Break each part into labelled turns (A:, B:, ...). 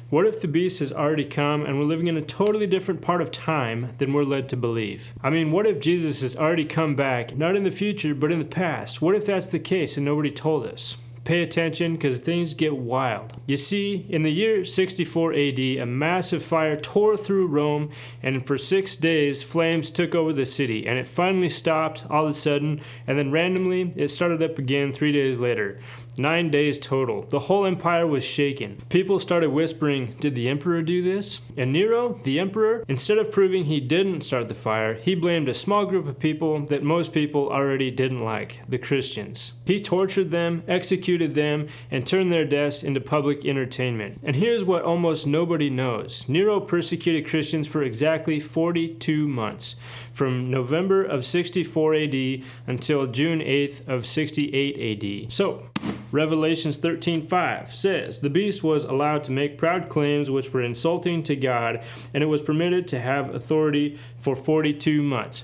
A: What if the beast has already come and we're living in a totally different part of time than we're led to believe? I mean, what if Jesus has already come back, not in the future, but in the past? What if that's the case and nobody told us? Pay attention, because things get wild. You see, in the year 64 AD, a massive fire tore through Rome, and for 6 days, flames took over the city, and it finally stopped all of a sudden, and then randomly, it started up again 3 days later. 9 days total. The whole empire was shaken. People started whispering, did the emperor do this? And Nero, the emperor, instead of proving he didn't start the fire, he blamed a small group of people that most people already didn't like, the Christians. He tortured them, executed them, and turned their deaths into public entertainment. And here's what almost nobody knows. Nero persecuted Christians for exactly 42 months, from November of 64 AD until June 8th of 68 AD. So, Revelations 13:5 says, the beast was allowed to make proud claims which were insulting to God, and it was permitted to have authority for 42 months.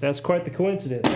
A: That's quite the coincidence.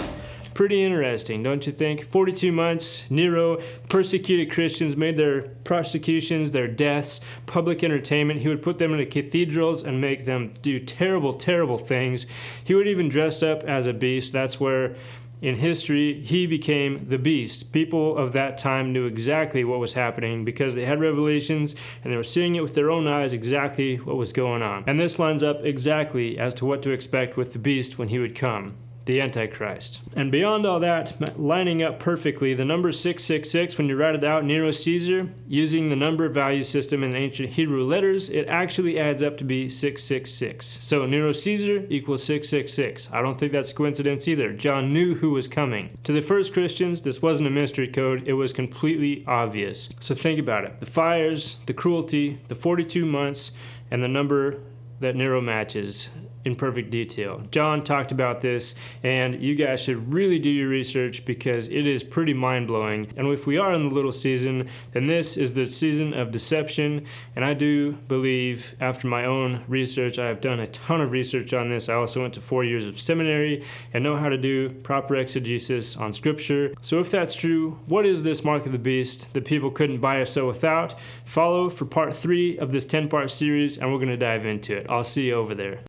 A: Pretty interesting, don't you think? 42 months, Nero persecuted Christians, made their prosecutions, their deaths, public entertainment. He would put them into cathedrals and make them do terrible, terrible things. He would even dress up as a beast. That's where, in history, he became the beast. People of that time knew exactly what was happening because they had revelations and they were seeing it with their own eyes exactly what was going on. And this lines up exactly as to what to expect with the beast when he would come. The Antichrist. And beyond all that, lining up perfectly, the number 666, when you write it out, Nero Caesar, using the number value system in ancient Hebrew letters, it actually adds up to be 666. So Nero Caesar equals 666. I don't think that's coincidence either. John knew who was coming. To the first Christians, this wasn't a mystery code. It was completely obvious. So think about it. The fires, the cruelty, the 42 months, and the number that Nero matches in perfect detail. John talked about this, and you guys should really do your research because it is pretty mind-blowing. And if we are in the little season, then this is the season of deception. And I do believe, after my own research, I have done a ton of research on this. I also went to 4 years of seminary and know how to do proper exegesis on scripture. So if that's true, what is this mark of the beast that people couldn't buy or sell without? Follow for part 3 of this 10-part series, and we're going to dive into it. I'll see you over there.